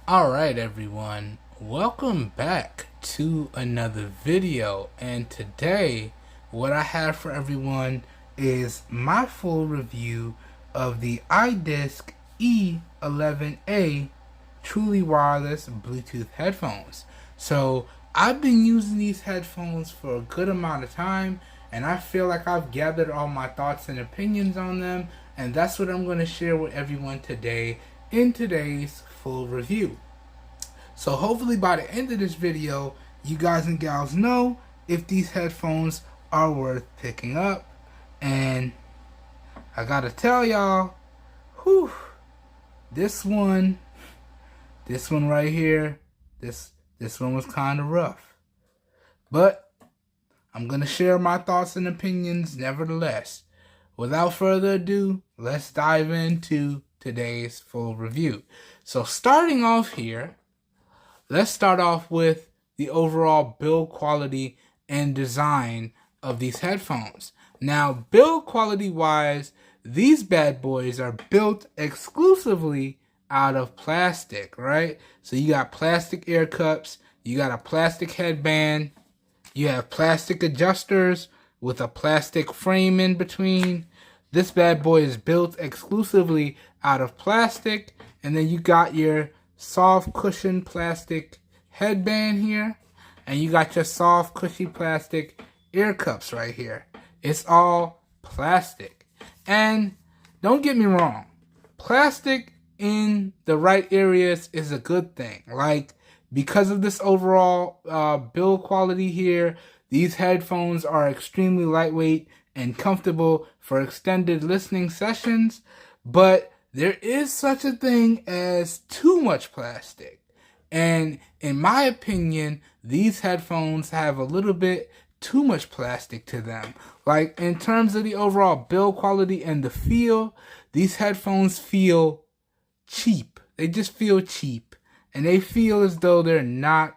Alright everyone, welcome back to another video, and today what I have for everyone is my full review of the iDiskk E11A truly wireless Bluetooth headphones. So I've been using these headphones for a good amount of time, and I feel like I've gathered all my thoughts and opinions on them, and that's what I'm going to share with everyone today in today's full review. So hopefully by the end of this video, you guys and gals know if these headphones are worth picking up. And I gotta tell y'all, whew, this one right here, this one was kind of rough. But I'm gonna share my thoughts and opinions nevertheless. Without further ado, let's dive into today's full review. So starting off here, let's start off with the overall build quality and design of these headphones. Now, build quality wise, these bad boys are built exclusively out of plastic, right? So you got plastic ear cups, you got a plastic headband, you have plastic adjusters with a plastic frame in between. This bad boy is built exclusively out of plastic, and then you got your soft cushion plastic headband here, and you got your soft cushy plastic ear cups right here. It's all plastic. And don't get me wrong, plastic in the right areas is a good thing. Like, because of this overall build quality here, these headphones are extremely lightweight and comfortable for extended listening sessions, but there is such a thing as too much plastic. And in my opinion, these headphones have a little bit too much plastic to them. Like, in terms of the overall build quality and the feel, these headphones feel cheap. They just feel cheap. And they feel as though they're not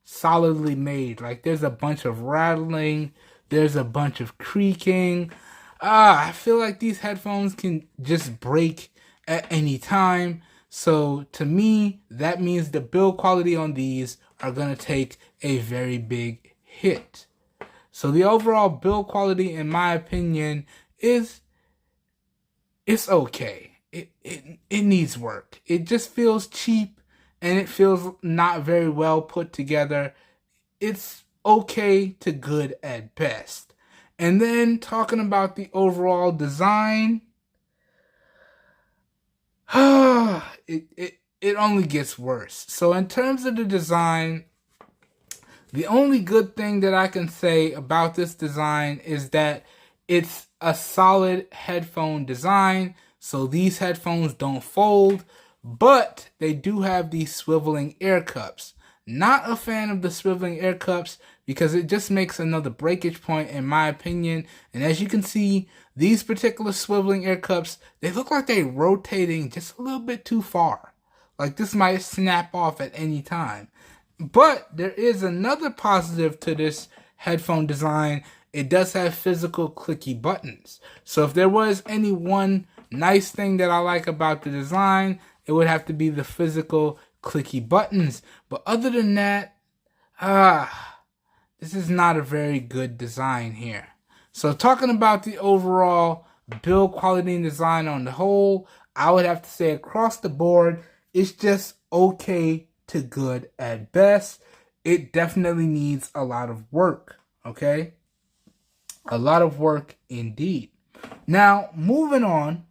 solidly made. Like, there's a bunch of rattling, there's a bunch of creaking. I feel like these headphones can just break at any time. So to me, that means the build quality on these are going to take a very big hit. So the overall build quality, in my opinion, it's okay. It needs work. It just feels cheap, and it feels not very well put together. It's okay to good at best. And then talking about the overall design, it only gets worse. So in terms of the design, the only good thing that I can say about this design is that it's a solid headphone design. So these headphones don't fold, but they do have these swiveling ear cups. Not a fan of the swiveling ear cups because it just makes another breakage point in my opinion. And as you can see, these particular swiveling ear cups, they look like they're rotating just a little bit too far. Like this might snap off at any time. But there is another positive to this headphone design. It does have physical clicky buttons. So if there was any one nice thing that I like about the design, it would have to be the physical clicky buttons. But other than that, this is not a very good design here. So talking about the overall build quality and design on the whole, I would have to say across the board, it's just okay to good at best. It definitely needs a lot of work, okay? A lot of work indeed. Now, moving on,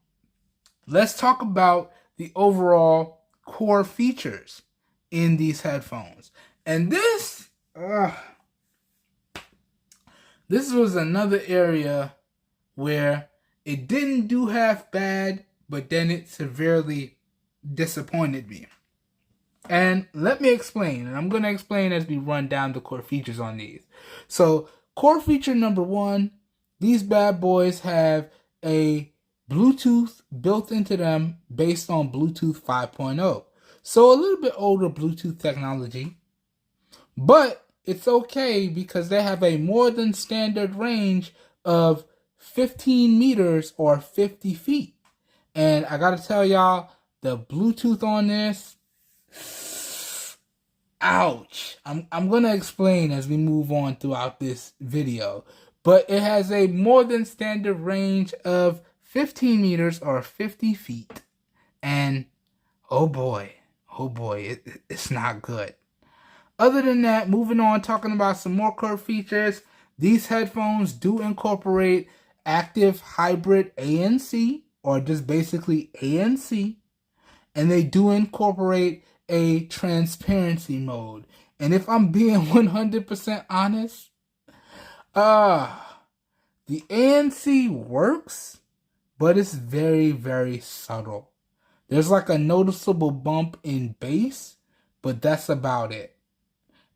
let's talk about the overall core features in these headphones. And this was another area where it didn't do half bad, but then it severely disappointed me. And let me explain, and I'm going to explain as we run down the core features on these. So, core feature number one, these bad boys have a Bluetooth built into them based on Bluetooth 5.0. So a little bit older Bluetooth technology, but it's okay because they have a more than standard range of 15 meters or 50 feet. And I gotta tell y'all, the Bluetooth on this, Ouch. I'm going to explain as we move on throughout this video. But it has a more than standard range of 15 meters or 50 feet. And oh boy, it's not good. Other than that, moving on, talking about some more core features, these headphones do incorporate active hybrid ANC, or just basically ANC, and they do incorporate a transparency mode. And if I'm being 100% honest, the ANC works, but it's very, very subtle. There's like a noticeable bump in bass, but that's about it.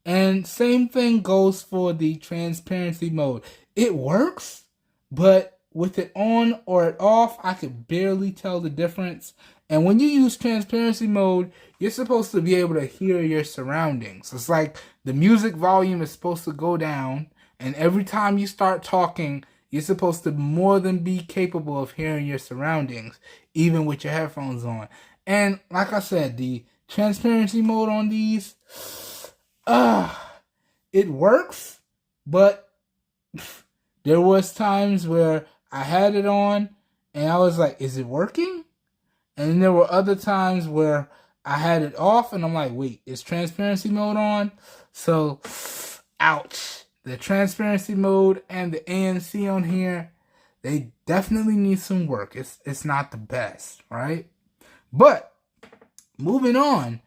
And same thing goes for the transparency mode. It works, but with it on or it off, I could barely tell the difference. And when you use transparency mode, you're supposed to be able to hear your surroundings. It's like the music volume is supposed to go down, and every time you start talking, you're supposed to more than be capable of hearing your surroundings, even with your headphones on. And like I said, the transparency mode on these, it works, but there was times where I had it on and I was like, is it working? And then there were other times where I had it off and I'm like, wait, is transparency mode on? So, ouch. The transparency mode and the ANC on here, they definitely need some work. It's not the best, right? But moving on,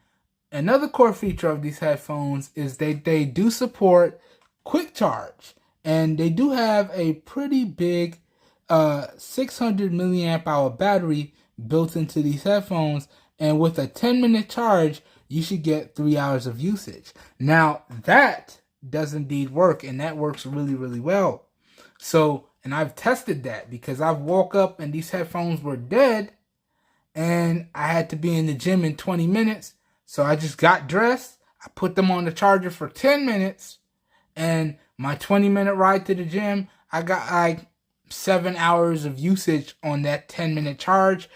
another core feature of these headphones is they do support quick charge. And they do have a pretty big 600 milliamp hour battery built into these headphones. And with a 10-minute charge, you should get 3 hours of usage. Now, that does indeed work, and that works really, really well. So, and I've tested that because I've woke up and these headphones were dead, and I had to be in the gym in 20 minutes. So I just got dressed, I put them on the charger for 10 minutes, and my 20-minute ride to the gym, I got like 7 hours of usage on that 10-minute charge.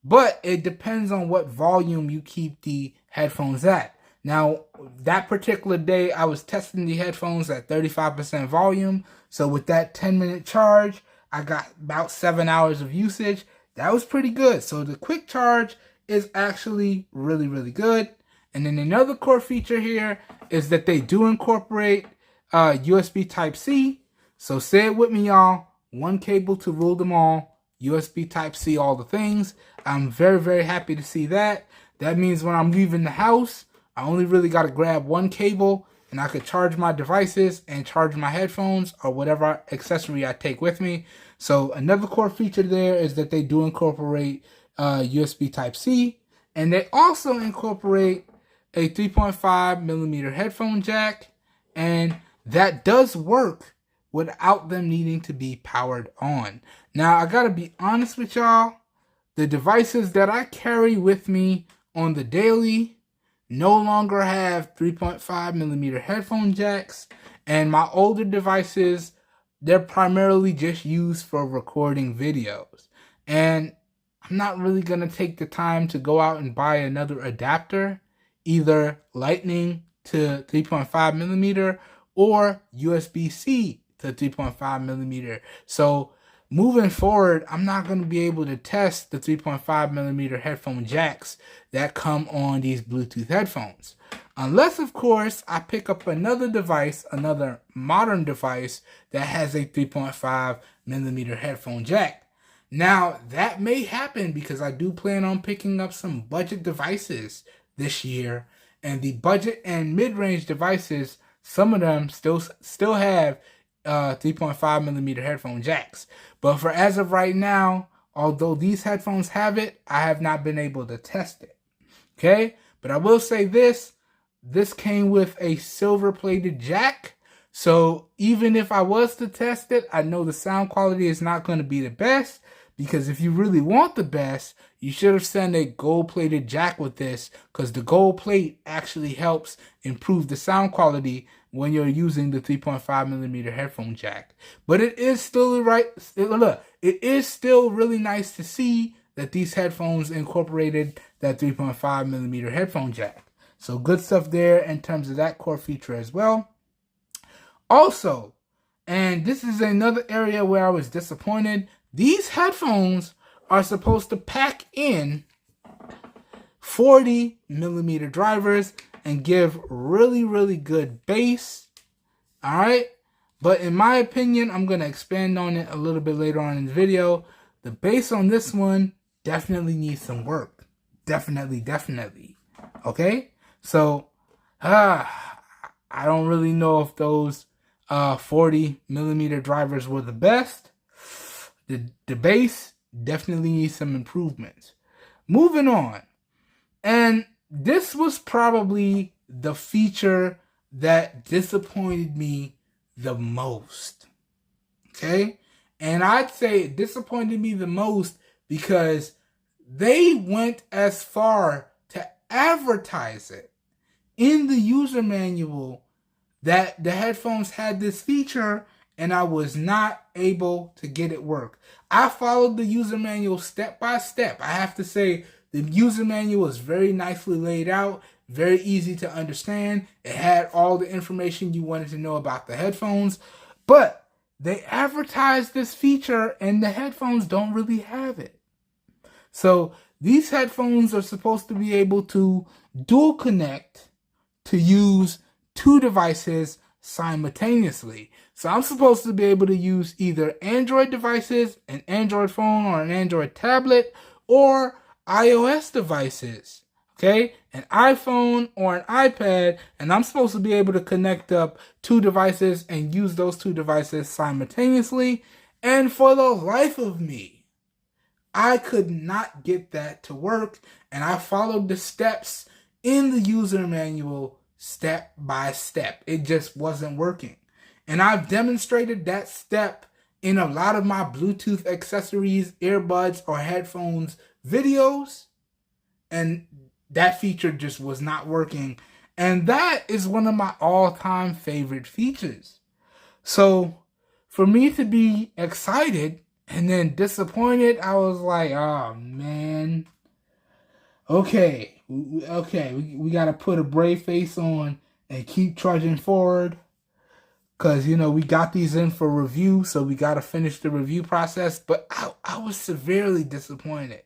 But it depends on what volume you keep the headphones at. Now, that particular day, I was testing the headphones at 35% volume. So with that 10-minute charge, I got about 7 hours of usage. That was pretty good. So the quick charge is actually really, really good. And then another core feature here is that they do incorporate USB Type-C. So say it with me, y'all. One cable to rule them all. USB Type-C, all the things. I'm very, very happy to see that. That means when I'm leaving the house, I only really got to grab one cable and I could charge my devices and charge my headphones or whatever accessory I take with me. So another core feature there is that they do incorporate USB Type-C, and they also incorporate a 3.5 millimeter headphone jack, and that does work without them needing to be powered on. Now, I gotta be honest with y'all, the devices that I carry with me on the daily no longer have 3.5 millimeter headphone jacks, and my older devices, they're primarily just used for recording videos. And I'm not really gonna take the time to go out and buy another adapter, either Lightning to 3.5 millimeter or USB-C to 3.5 millimeter. So moving forward, I'm not going to be able to test the 3.5 millimeter headphone jacks that come on these Bluetooth headphones. Unless, of course, I pick up another device, another modern device that has a 3.5 millimeter headphone jack. Now, that may happen because I do plan on picking up some budget devices this year. And the budget and mid-range devices, some of them still have 3.5 millimeter headphone jacks. But for as of right now, although these headphones have it, I have not been able to test it. Okay? But I will say this came with a silver-plated jack. So even if I was to test it, I know the sound quality is not going to be the best, because if you really want the best, you should have sent a gold-plated jack with this, because the gold plate actually helps improve the sound quality when you're using the 3.5 millimeter headphone jack. But it is still it is still really nice to see that these headphones incorporated that 3.5 millimeter headphone jack. So good stuff there in terms of that core feature as well. Also, and this is another area where I was disappointed, these headphones are supposed to pack in 40mm drivers and give really, really good bass. All right. But in my opinion, I'm going to expand on it a little bit later on in the video. The bass on this one definitely needs some work. Definitely. Okay. So, I don't really know if those 40mm drivers were the best. The bass definitely needs some improvements. Moving on. And this was probably the feature that disappointed me the most. Okay? And I'd say it disappointed me the most because they went as far to advertise it in the user manual that the headphones had this feature, and I was not able to get it work. I followed the user manual step by step. I have to say, the user manual is very nicely laid out, very easy to understand. It had all the information you wanted to know about the headphones, but they advertised this feature and the headphones don't really have it. So these headphones are supposed to be able to dual connect to use two devices simultaneously. So I'm supposed to be able to use either Android devices, an Android phone or an Android tablet, or iOS devices, okay? An iPhone or an iPad, and I'm supposed to be able to connect up two devices and use those two devices simultaneously. And for the life of me, I could not get that to work, and I followed the steps in the user manual step by step. It just wasn't working. And I've demonstrated that step in a lot of my Bluetooth accessories, earbuds, or headphones videos, and that feature just was not working. And that is one of my all-time favorite features. So for me to be excited and then disappointed, I was like, oh man, okay, we got to put a brave face on and keep trudging forward. Because, you know, we got these in for review, so we got to finish the review process. But I was severely disappointed.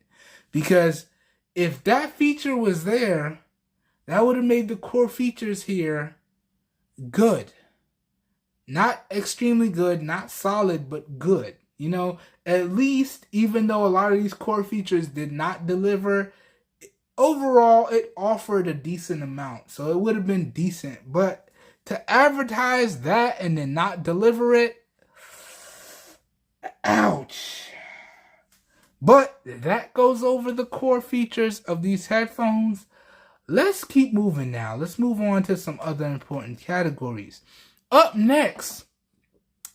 Because if that feature was there, that would have made the core features here good. Not extremely good, not solid, but good. You know, at least, even though a lot of these core features did not deliver, overall, it offered a decent amount. So it would have been decent. But to advertise that and then not deliver it, ouch. But that goes over the core features of these headphones. Let's keep moving now. Let's move on to some other important categories. Up next,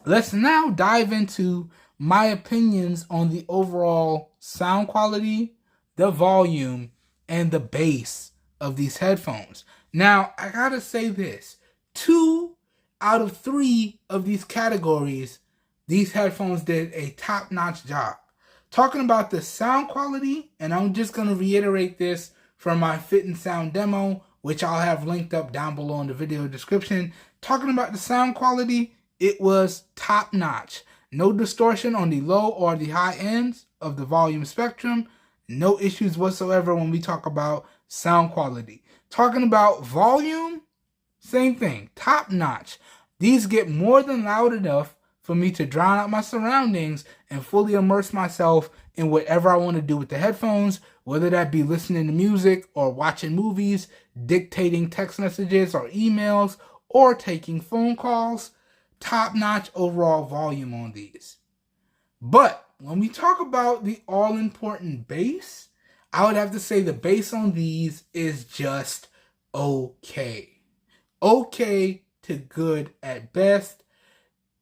let's now dive into my opinions on the overall sound quality, the volume, and the bass of these headphones. Now, I gotta say this. 2 out of 3 of these categories, these headphones did a top-notch job. Talking about the sound quality, and I'm just going to reiterate this from my Fit and Sound demo, which I'll have linked up down below in the video description. Talking about the sound quality, it was top-notch. No distortion on the low or the high ends of the volume spectrum. No issues whatsoever when we talk about sound quality. Talking about volume, same thing, top-notch. These get more than loud enough for me to drown out my surroundings and fully immerse myself in whatever I want to do with the headphones, whether that be listening to music or watching movies, dictating text messages or emails, or taking phone calls. Top-notch overall volume on these. But when we talk about the all-important bass, I would have to say the bass on these is just okay. Okay to good at best.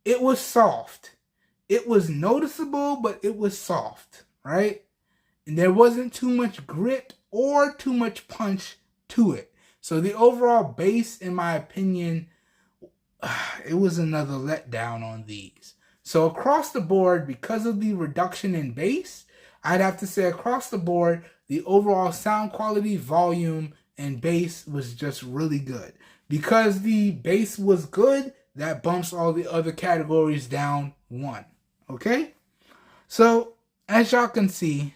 It was soft. It was noticeable, but it was soft, right? And there wasn't too much grit or too much punch to it. So the overall bass, in my opinion, it was another letdown on these. So across the board, because of the reduction in bass, I'd have to say across the board, the overall sound quality, volume, and bass was just really good. Because the bass was good, that bumps all the other categories down one. Okay? So, as y'all can see,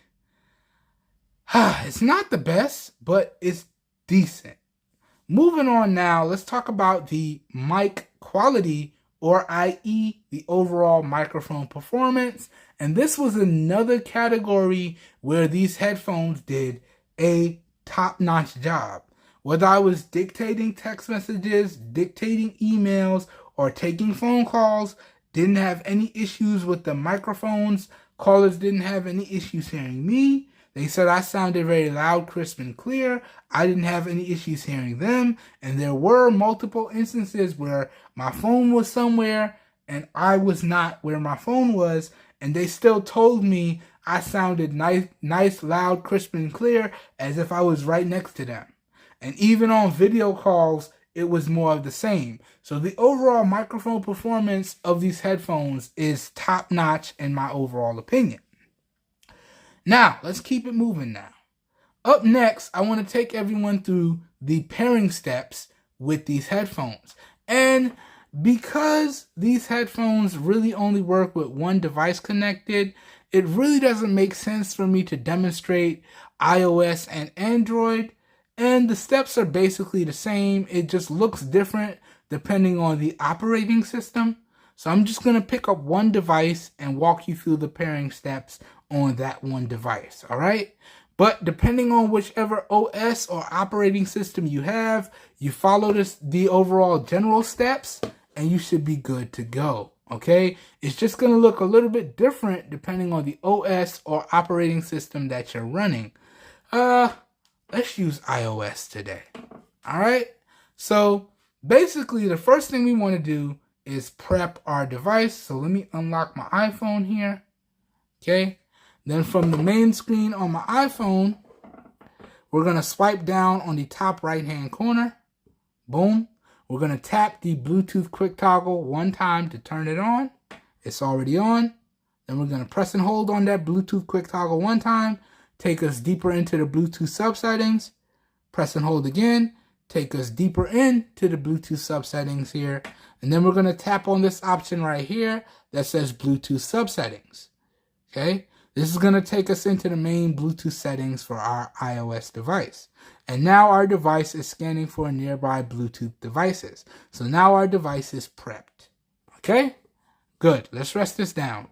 it's not the best, but it's decent. Moving on now, let's talk about the mic quality, or i.e. the overall microphone performance. And this was another category where these headphones did a top-notch job. Whether I was dictating text messages, dictating emails, or taking phone calls, didn't have any issues with the microphones. Callers didn't have any issues hearing me. They said I sounded very loud, crisp, and clear. I didn't have any issues hearing them. And there were multiple instances where my phone was somewhere and I was not where my phone was. And they still told me I sounded nice, loud, crisp, and clear as if I was right next to them. And even on video calls, it was more of the same. So the overall microphone performance of these headphones is top-notch in my overall opinion. Now, let's keep it moving now. Up next, I want to take everyone through the pairing steps with these headphones. And because these headphones really only work with one device connected, it really doesn't make sense for me to demonstrate iOS and Android. And the steps are basically the same. It just looks different depending on the operating system. So I'm just going to pick up one device and walk you through the pairing steps on that one device, all right? But depending on whichever OS or operating system you have, you follow the overall general steps, and you should be good to go, okay? It's just going to look a little bit different depending on the OS or operating system that you're running. Let's use iOS today, all right? So basically, the first thing we want to do is prep our device. So let me unlock my iPhone here, okay? Then from the main screen on my iPhone, we're going to swipe down on the top right-hand corner. Boom. We're going to tap the Bluetooth quick toggle one time to turn it on. It's already on. Then we're going to press and hold on that Bluetooth quick toggle one time. Take us deeper into the Bluetooth subsettings. Press and hold again. Take us deeper into the Bluetooth subsettings here. And then we're going to tap on this option right here that says Bluetooth subsettings. Okay. This is going to take us into the main Bluetooth settings for our iOS device. And now our device is scanning for nearby Bluetooth devices. So now our device is prepped. Okay? Good. Let's rest this down.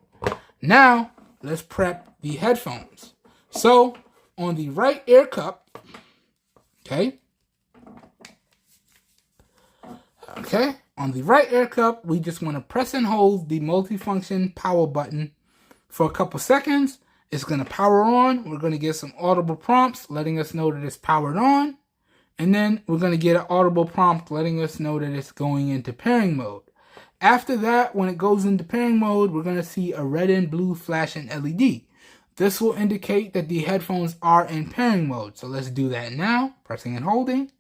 Now, let's prep the headphones. So, on the right ear cup, okay, on the right ear cup, we just want to press and hold the multifunction power button for a couple seconds. It's going to power on. We're going to get some audible prompts letting us know that it's powered on. And then we're going to get an audible prompt letting us know that it's going into pairing mode. After that, when it goes into pairing mode, we're going to see a red and blue flashing LED. This will indicate that the headphones are in pairing mode. So let's do that now. Pressing and holding.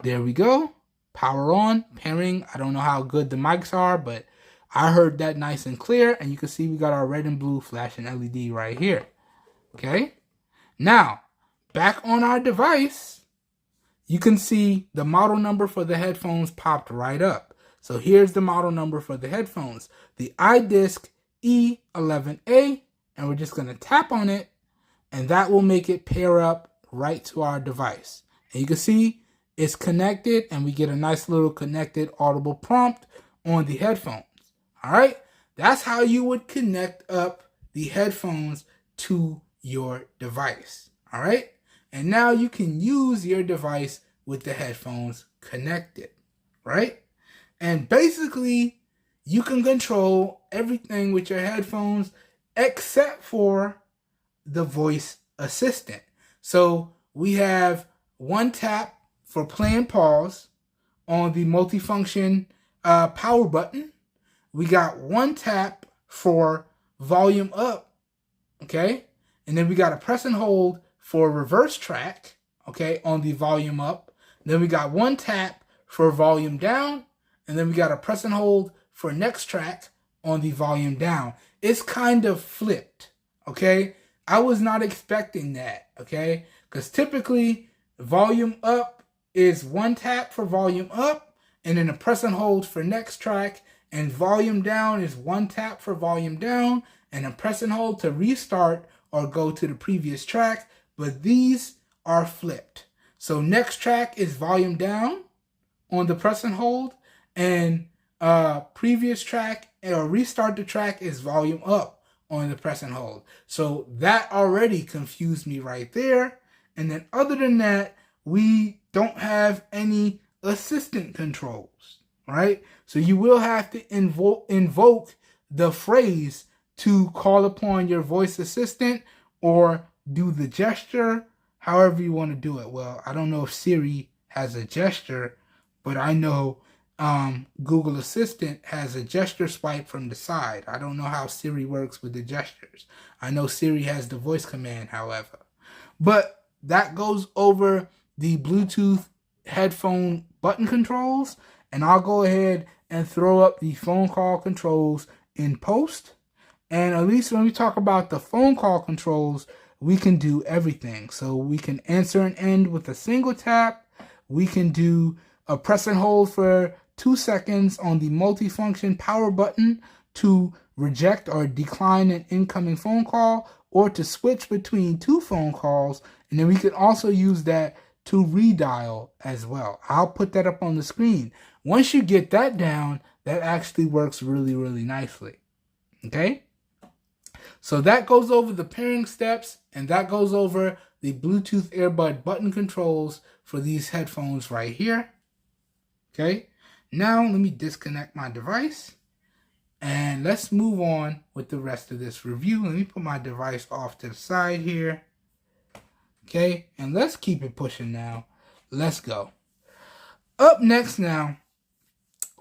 There we go. Power on, pairing. I don't know how good the mics are, but I heard that nice and clear. And you can see we got our red and blue flashing LED right here. Okay. Now, back on our device, you can see the model number for the headphones popped right up. So here's the model number for the headphones. The iDiskk E11A. And we're just going to tap on it. And that will make it pair up right to our device. And you can see it's connected, and we get a nice little connected audible prompt on the headphones. All right, that's how you would connect up the headphones to your device. All right, and now you can use your device with the headphones connected, right? And basically, you can control everything with your headphones except for the voice assistant. So we have one tap for play and pause on the multifunction power button. We got one tap for volume up, okay? And then we got a press and hold for reverse track, okay, on the volume up. Then we got one tap for volume down, and then we got a press and hold for next track on the volume down. It's kind of flipped, okay? I was not expecting that, okay? Because typically, volume up is one tap for volume up, and then a press and hold for next track, and volume down is one tap for volume down, and a press and hold to restart or go to the previous track, but these are flipped. So next track is volume down on the press and hold, and previous track or restart the track is volume up on the press and hold. So that already confused me right there. And then other than that, we don't have any assistant controls, right? So you will have to invoke the phrase to call upon your voice assistant or do the gesture, however you want to do it. Well, I don't know if Siri has a gesture, but I know Google Assistant has a gesture swipe from the side. I don't know how Siri works with the gestures. I know Siri has the voice command, however. But that goes over the Bluetooth headphone button controls, and I'll go ahead and throw up the phone call controls in post. And at least when we talk about the phone call controls, we can do everything. So we can answer and end with a single tap. We can do a press and hold for 2 seconds on the multifunction power button to reject or decline an incoming phone call, or to switch between 2 phone calls. And then we can also use that to redial as well. I'll put that up on the screen. Once you get that down, that actually works really, really nicely. Okay? So that goes over the pairing steps, and that goes over the Bluetooth earbud button controls for these headphones right here. Okay? Now let me disconnect my device, and let's move on with the rest of this review. Let me put my device off to the side here. Okay, and let's keep it pushing now. Let's go. Up next now,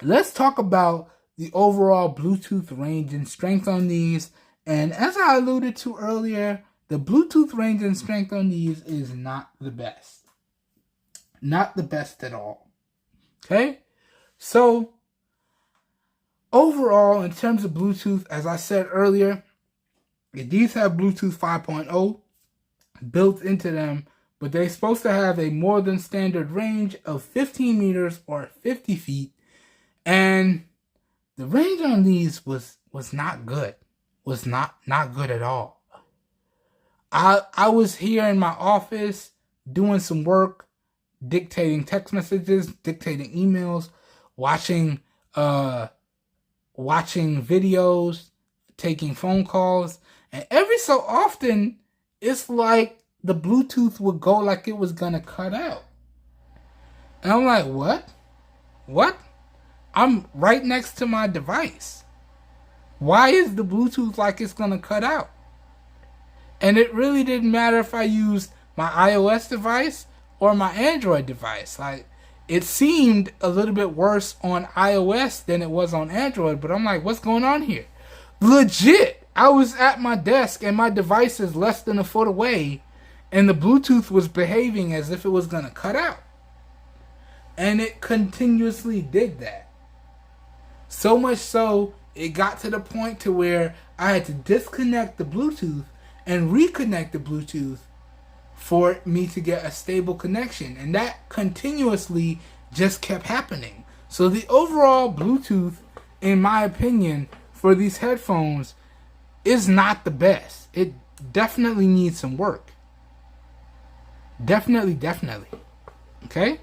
let's talk about the overall Bluetooth range and strength on these. And as I alluded to earlier, the Bluetooth range and strength on these is not the best. Not the best at all. Okay? So, overall, in terms of Bluetooth, as I said earlier, these have Bluetooth 5.0 built into them, but they're supposed to have a more than standard range of 15 meters or 50 feet. And the range on these was not good. Was not good at all. I was here in my office doing some work, dictating text messages, dictating emails, watching videos, taking phone calls, and every so often it's like the Bluetooth would go like it was gonna cut out. And I'm like, what? What? I'm right next to my device. Why is the Bluetooth like it's gonna cut out? And it really didn't matter if I used my iOS device or my Android device. Like, it seemed a little bit worse on iOS than it was on Android, but I'm like, what's going on here? Legit, I was at my desk and my device is less than a foot away, and the Bluetooth was behaving as if it was gonna cut out. And it continuously did that. So much so, it got to the point to where I had to disconnect the Bluetooth and reconnect the Bluetooth for me to get a stable connection. And that continuously just kept happening. So the overall Bluetooth, in my opinion, for these headphones is not the best. It definitely needs some work. Definitely. Okay?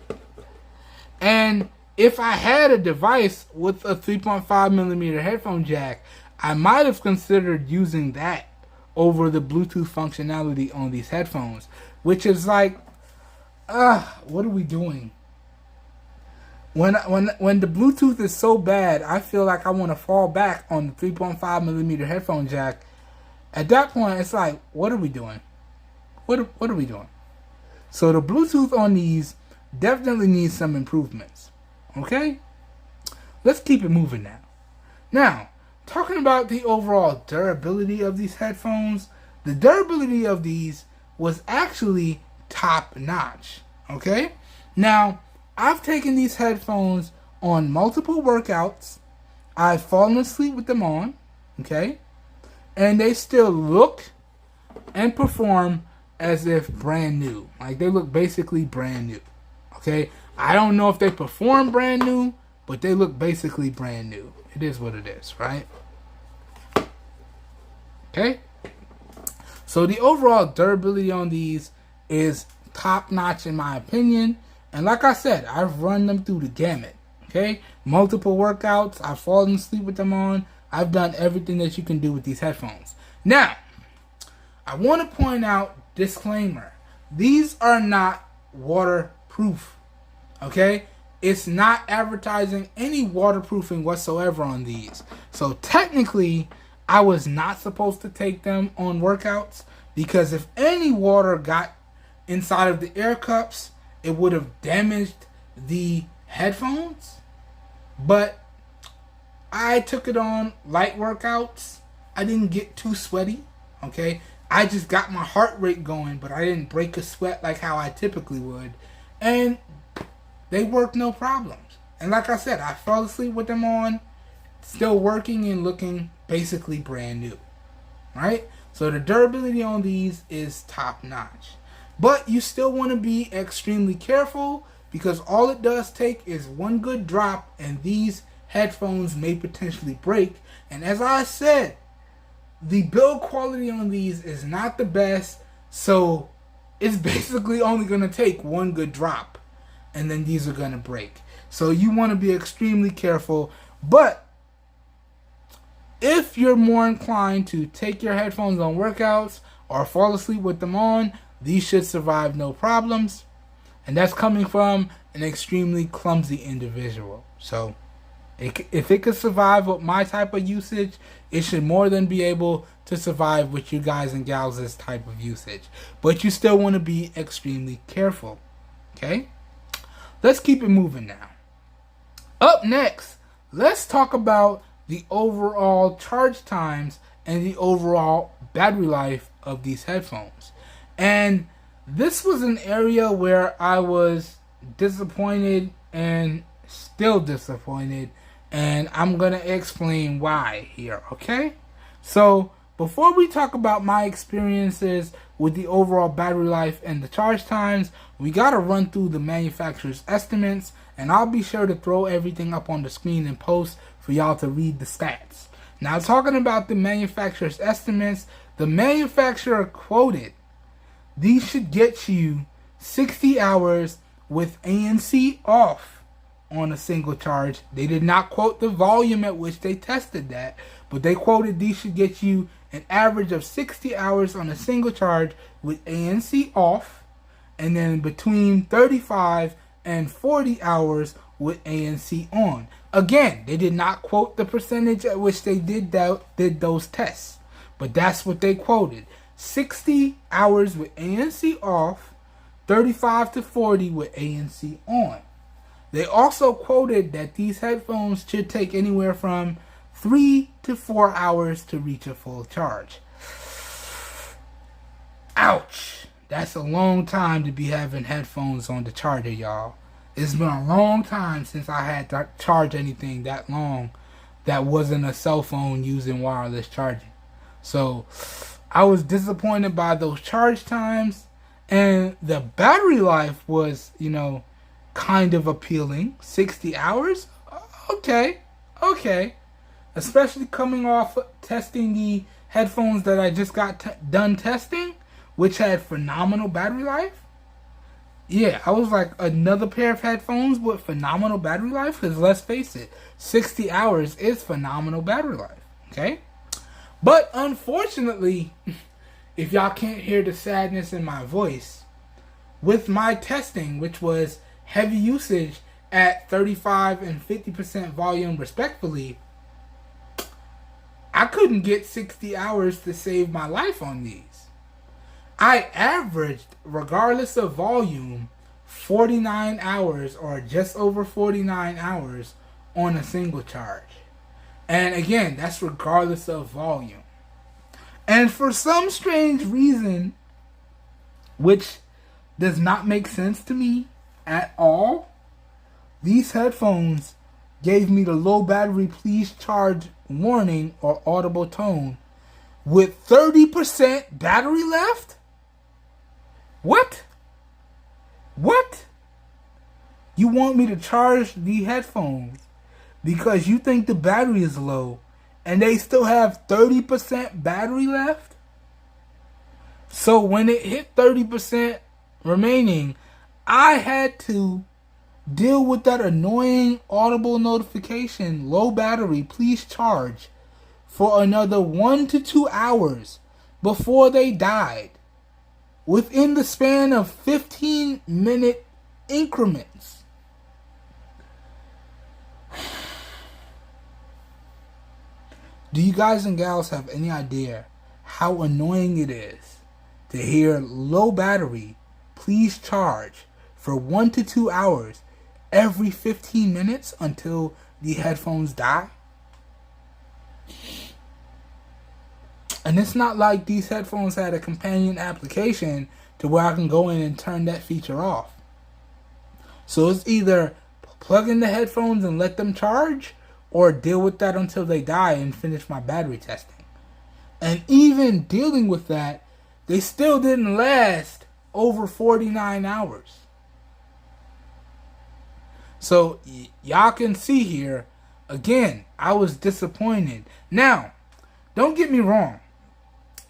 And if I had a device with a 3.5 millimeter headphone jack, I might have considered using that over the Bluetooth functionality on these headphones, which is like, what are we doing? When the Bluetooth is so bad, I feel like I want to fall back on the 3.5 millimeter headphone jack. At that point, it's like, what are we doing? What are we doing? So the Bluetooth on these definitely needs some improvements. Okay? Let's keep it moving now. Now, talking about the overall durability of these headphones, the durability of these was actually top notch. Okay? Now, I've taken these headphones on multiple workouts. I've fallen asleep with them on. Okay? And they still look and perform as if brand new. Like, they look basically brand new. Okay? I don't know if they perform brand new, but they look basically brand new. It is what it is, right? Okay? So the overall durability on these is top notch in my opinion. And like I said, I've run them through the gamut. Okay? Multiple workouts. I've fallen asleep with them on. I've done everything that you can do with these headphones. Now, I want to point out, disclaimer, these are not waterproof. Okay? It's not advertising any waterproofing whatsoever on these. So technically, I was not supposed to take them on workouts, because if any water got inside of the air cups, it would have damaged the headphones. But I took it on light workouts. I didn't get too sweaty, okay? I just got my heart rate going, but I didn't break a sweat like how I typically would. And they worked no problems. And like I said, I fell asleep with them on, still working and looking basically brand new, right? So the durability on these is top notch. But you still want to be extremely careful, because all it does take is one good drop and these headphones may potentially break. And as I said, the build quality on these is not the best, so it's basically only going to take one good drop and then these are going to break. So you want to be extremely careful. But if you're more inclined to take your headphones on workouts or fall asleep with them on, these should survive no problems. And that's coming from an extremely clumsy individual. So if it could survive with my type of usage, it should more than be able to survive with you guys and gals' type of usage. But you still want to be extremely careful. Okay? Let's keep it moving now. Up next, let's talk about the overall charge times and the overall battery life of these headphones. And this was an area where I was disappointed and still disappointed, and I'm going to explain why here, okay? So, before we talk about my experiences with the overall battery life and the charge times, we got to run through the manufacturer's estimates, and I'll be sure to throw everything up on the screen and post for y'all to read the stats. Now, talking about the manufacturer's estimates, the manufacturer quoted, these should get you 60 hours with ANC off on a single charge. They did not quote the volume at which they tested that, but they quoted these should get you an average of 60 hours on a single charge with ANC off, and then between 35 and 40 hours with ANC on. Again, they did not quote the percentage at which they did those tests, but that's what they quoted. 60 hours with ANC off, 35 to 40 with ANC on. They also quoted that these headphones should take anywhere from 3 to 4 hours to reach a full charge. Ouch! That's a long time to be having headphones on the charger, y'all. It's been a long time since I had to charge anything that long that wasn't a cell phone using wireless charging. So I was disappointed by those charge times, and the battery life was, kind of appealing. 60 hours? Okay. Especially coming off testing the headphones that I just got done testing, which had phenomenal battery life. Yeah, I was like, another pair of headphones with phenomenal battery life? Because let's face it, 60 hours is phenomenal battery life. Okay? But unfortunately, if y'all can't hear the sadness in my voice, with my testing, which was heavy usage at 35 and 50% volume respectively, I couldn't get 60 hours to save my life on these. I averaged, regardless of volume, 49 hours or just over 49 hours on a single charge. And again, that's regardless of volume. And for some strange reason, which does not make sense to me at all, these headphones gave me the low battery please charge warning or audible tone with 30% battery left? What? What? You want me to charge the headphones because you think the battery is low and they still have 30% battery left? So when it hit 30% remaining, I had to deal with that annoying audible notification, low battery, please charge, for another 1 to 2 hours before they died, within the span of 15-minute increments. Do you guys and gals have any idea how annoying it is to hear low battery, please charge, for 1 to 2 hours every 15 minutes until the headphones die? And it's not like these headphones had a companion application to where I can go in and turn that feature off. So it's either plug in the headphones and let them charge, or deal with that until they die and finish my battery testing. And even dealing with that, they still didn't last over 49 hours. So y'all can see here, again, I was disappointed. Now, don't get me wrong.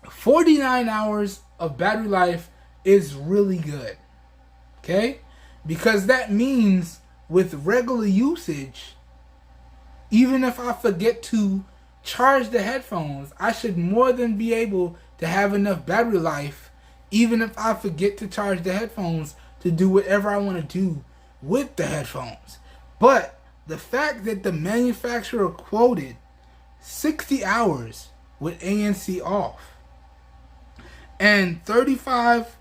49 hours of battery life is really good. Okay? Because that means with regular usage, even if I forget to charge the headphones, I should more than be able to have enough battery life, even if I forget to charge the headphones, to do whatever I want to do with the headphones. But the fact that the manufacturer quoted 60 hours with ANC off and 35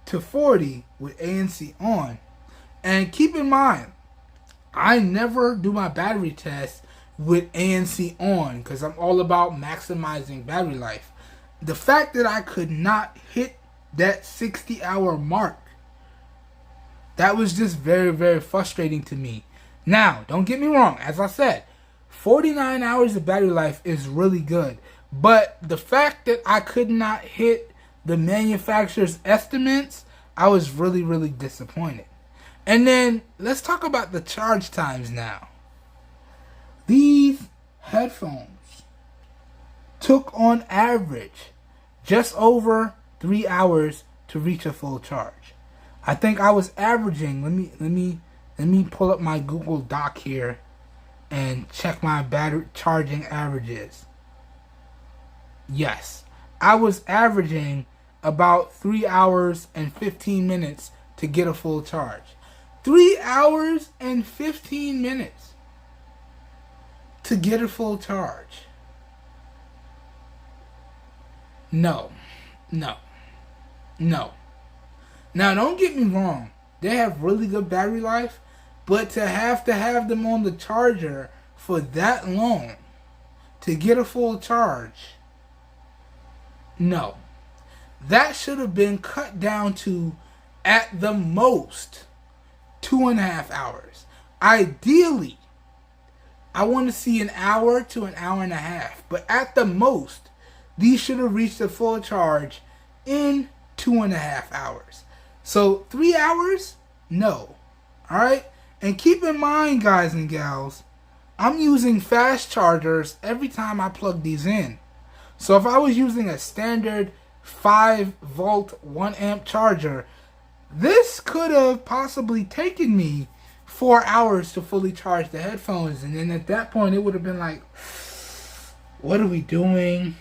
to 40 with ANC on, and keep in mind, I never do my battery test with ANC on because I'm all about maximizing battery life. The fact that I could not hit that 60-hour mark, that was just very, very frustrating to me. Now, don't get me wrong. As I said, 49 hours of battery life is really good. But the fact that I could not hit the manufacturer's estimates, I was really, really disappointed. And then, let's talk about the charge times now. These headphones took on average just over 3 hours to reach a full charge. I think I was averaging, let me pull up my Google Doc here and check my battery charging averages. Yes, I was averaging about 3 hours and 15 minutes to get a full charge. 3 hours and 15 minutes to get a full charge. No. Now, don't get me wrong. They have really good battery life, but to have them on the charger for that long to get a full charge, no. That should have been cut down to, at the most, 2.5 hours. Ideally, I want to see an hour to an hour and a half. But at the most, these should have reached a full charge in 2.5 hours. So 3 hours? No. Alright? And keep in mind, guys and gals, I'm using fast chargers every time I plug these in. So if I was using a standard 5-volt 1-amp charger, this could have possibly taken me 4 hours to fully charge the headphones. And then at that point, it would have been like, what are we doing?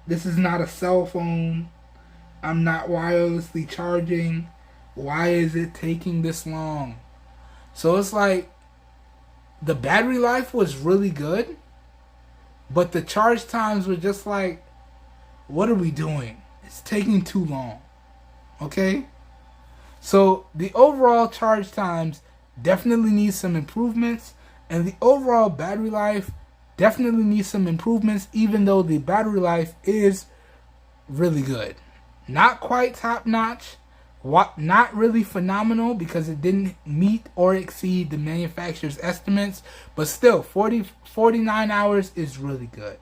This is not a cell phone. I'm not wirelessly charging. Why is it taking this long? So it's like, the battery life was really good, but the charge times were just like, what are we doing? It's taking too long. Okay? So the overall charge times definitely need some improvements, and the overall battery life definitely needs some improvements, even though the battery life is really good. Not quite top notch, not really phenomenal because it didn't meet or exceed the manufacturer's estimates, but still 49 hours is really good.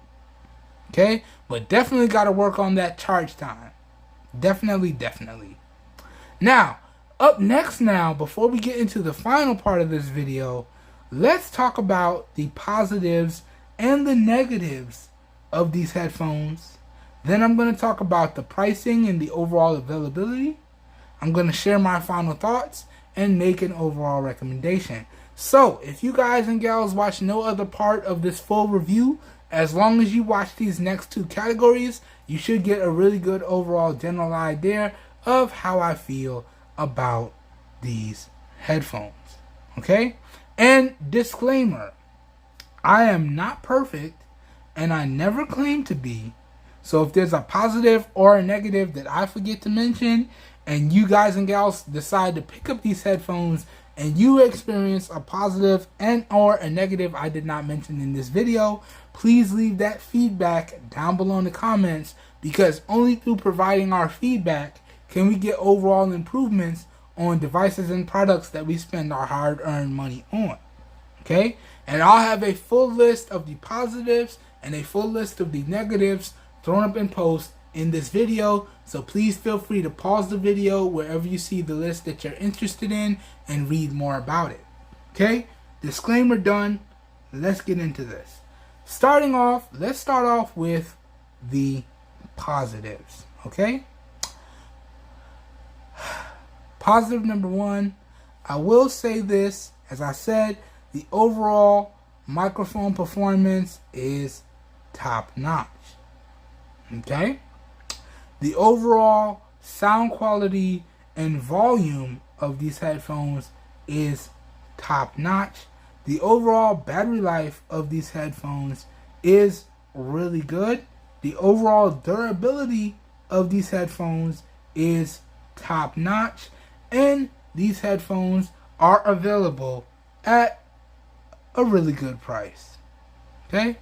Okay? But definitely got to work on that charge time. Definitely. Now, up next now, before we get into the final part of this video, let's talk about the positives and the negatives of these headphones. Then I'm going to talk about the pricing and the overall availability. I'm going to share my final thoughts and make an overall recommendation. So, if you guys and gals watch no other part of this full review, as long as you watch these next two categories, you should get a really good overall general idea of how I feel about these headphones. Okay? And disclaimer, I am not perfect and I never claim to be. So if there's a positive or a negative that I forget to mention and you guys and gals decide to pick up these headphones and you experience a positive and or a negative I did not mention in this video, please leave that feedback down below in the comments, because only through providing our feedback can we get overall improvements on devices and products that we spend our hard-earned money on. Okay? And I'll have a full list of the positives and a full list of the negatives thrown up in post in this video, so please feel free to pause the video wherever you see the list that you're interested in and read more about it. Okay? Disclaimer done. Let's get into this. Let's start off with the positives. Okay? Positive number one, I will say this, as I said, the overall microphone performance is top notch. Okay? The overall sound quality and volume of these headphones is top notch. The overall battery life of these headphones is really good. The overall durability of these headphones is top notch. And these headphones are available at a really good price. Okay?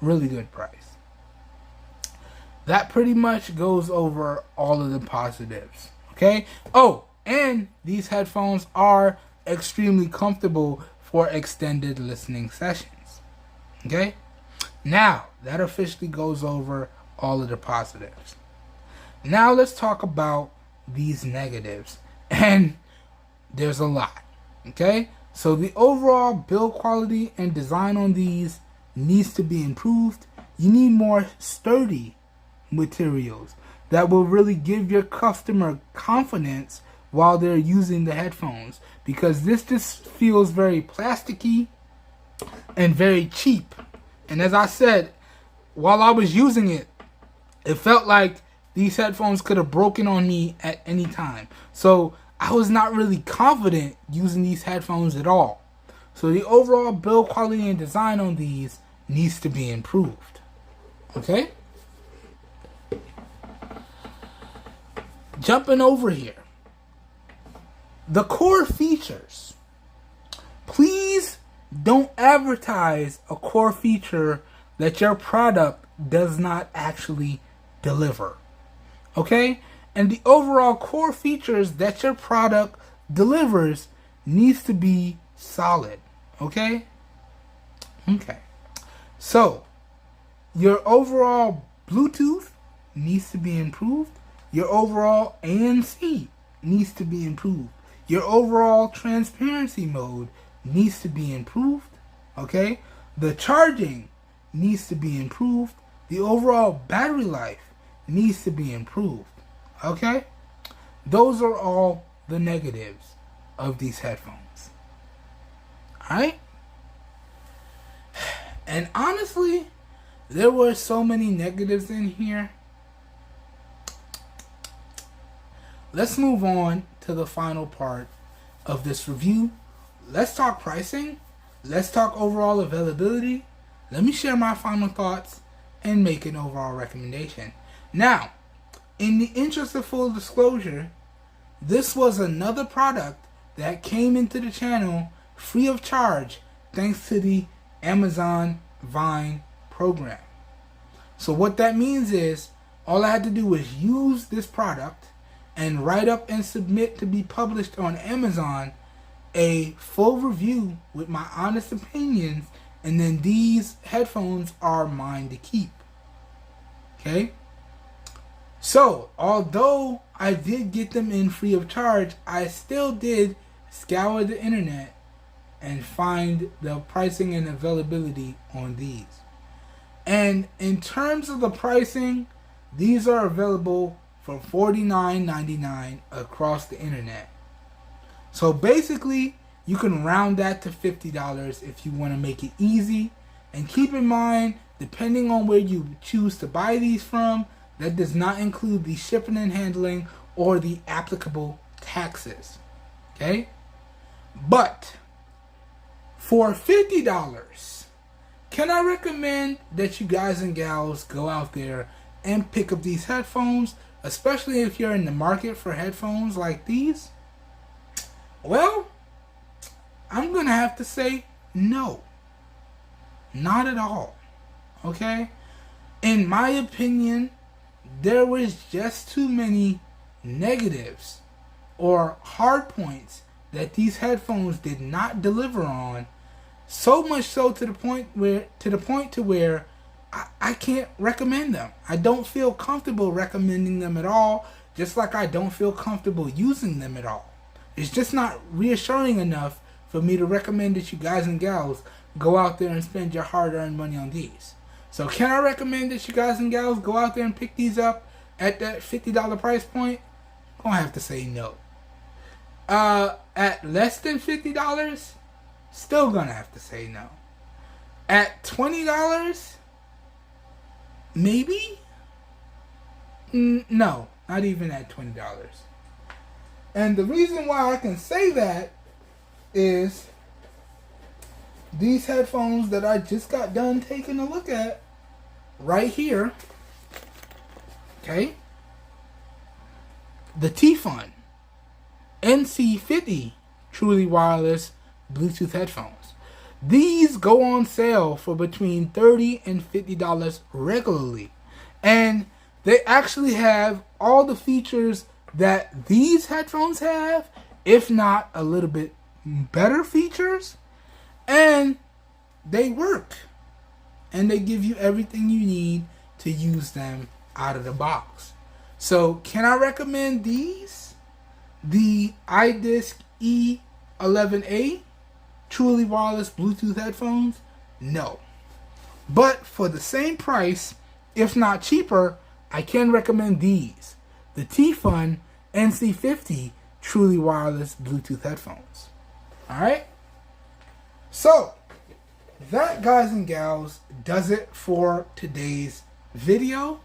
Really good price. That pretty much goes over all of the positives. Okay? Oh, and these headphones are extremely comfortable for extended listening sessions. Okay? Now, that officially goes over all of the positives. Now let's talk about these negatives. And there's a lot. Okay? So the overall build quality and design on these needs to be improved. You need more sturdy materials that will really give your customer confidence while they're using the headphones, because this just feels very plasticky and very cheap. And as I said, while I was using it, it felt like these headphones could have broken on me at any time. So I was not really confident using these headphones at all. So the overall build quality and design on these needs to be improved. Okay? Jumping over here. The core features. Please don't advertise a core feature that your product does not actually deliver. Okay? And the overall core features that your product delivers needs to be solid. Okay? Okay. So, your overall Bluetooth needs to be improved. Your overall ANC needs to be improved. Your overall transparency mode needs to be improved. Okay? The charging needs to be improved. The overall battery life needs to be improved. Okay? Those are all the negatives of these headphones. Alright? And honestly, there were so many negatives in here. Let's move on to the final part of this review. Let's talk pricing. Let's talk overall availability. Let me share my final thoughts and make an overall recommendation. Now, in the interest of full disclosure, this was another product that came into the channel free of charge thanks to the Amazon Vine program. So what that means is all I had to do was use this product and write up and submit to be published on Amazon a full review with my honest opinions, and then these headphones are mine to keep. Okay? So, although I did get them in free of charge, I still did scour the internet and find the pricing and availability on these. And in terms of the pricing, these are available for $49.99 across the internet. So basically, you can round that to $50 if you want to make it easy. And keep in mind, depending on where you choose to buy these from, that does not include the shipping and handling or the applicable taxes. Okay? But for $50, can I recommend that you guys and gals go out there and pick up these headphones, especially if you're in the market for headphones like these? Well, I'm going to have to say no. Not at all. Okay? In my opinion, there was just too many negatives or hard points that these headphones did not deliver on, so much so to the point where I can't recommend them. I don't feel comfortable recommending them at all, just like I don't feel comfortable using them at all. It's just not reassuring enough for me to recommend that you guys and gals go out there and spend your hard-earned money on these. So can I recommend that you guys and gals go out there and pick these up at that $50 price point? I'm gonna have to say no. At less than $50, still gonna have to say no. At $20, maybe? No, not even at $20. And the reason why I can say that is these headphones that I just got done taking a look at right here, okay? The T-Fun NC50 truly wireless Bluetooth headphones. These go on sale for between $30 and $50 regularly. And they actually have all the features that these headphones have, if not a little bit better features. And they work. And they give you everything you need to use them out of the box. So, can I recommend these? The iDiskk E11A truly wireless Bluetooth headphones? No. But for the same price, if not cheaper, I can recommend these. The T-Fun NC50 truly wireless Bluetooth headphones. Alright? So, that, guys and gals, does it for today's video.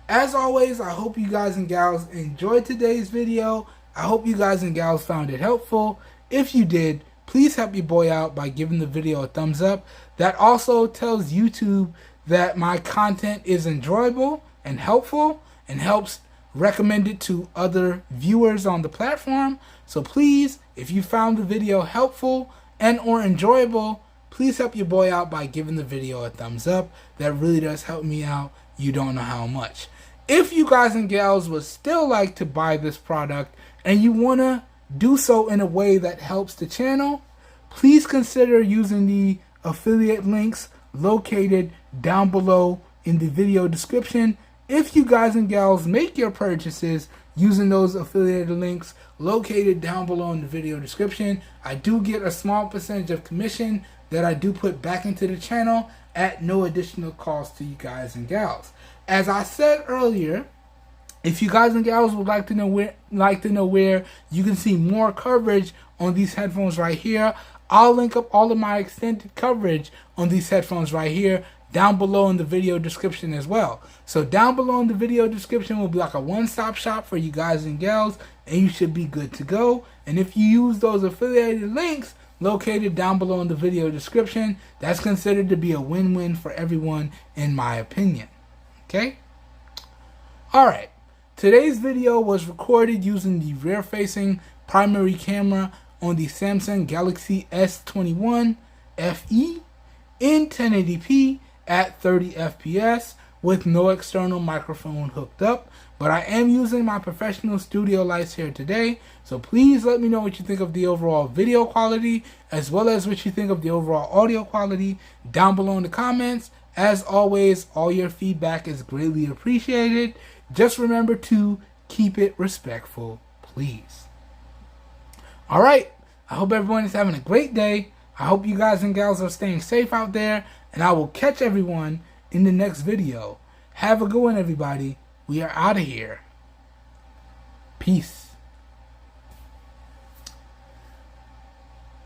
As always, I hope you guys and gals enjoyed today's video. I hope you guys and gals found it helpful. If you did, please help your boy out by giving the video a thumbs up. That also tells YouTube that my content is enjoyable and helpful and helps recommend it to other viewers on the platform. So please, if you found the video helpful and or enjoyable, please help your boy out by giving the video a thumbs up. That really does help me out. You don't know how much. If you guys and gals would still like to buy this product and you want to do so in a way that helps the channel, please consider using the affiliate links located down below in the video description. If you guys and gals make your purchases using those affiliated links located down below in the video description, I do get a small percentage of commission that I do put back into the channel at no additional cost to you guys and gals. As I said earlier, if you guys and gals would like to know where you can see more coverage on these headphones right here, I'll link up all of my extended coverage on these headphones right here down below in the video description as well. So down below in the video description will be like a one-stop shop for you guys and gals, and you should be good to go. And if you use those affiliated links located down below in the video description, that's considered to be a win-win for everyone in my opinion. Okay? Alright, today's video was recorded using the rear-facing primary camera on the Samsung Galaxy S21 FE in 1080p at 30 FPS with no external microphone hooked up, but I am using my professional studio lights here today, so please let me know what you think of the overall video quality, as well as what you think of the overall audio quality down below in the comments. As always, all your feedback is greatly appreciated. Just remember to keep it respectful, please. Alright, I hope everyone is having a great day. I hope you guys and gals are staying safe out there, and I will catch everyone in the next video. Have a good one, everybody. We are out of here. Peace.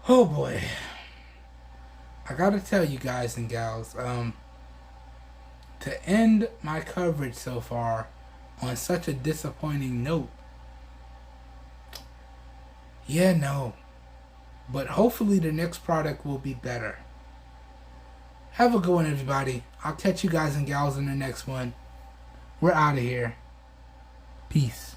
Oh boy. I gotta tell you guys and gals, to end my coverage so far on such a disappointing note. Yeah, no. But hopefully the next product will be better. Have a good one, everybody. I'll catch you guys and gals in the next one. We're out of here. Peace.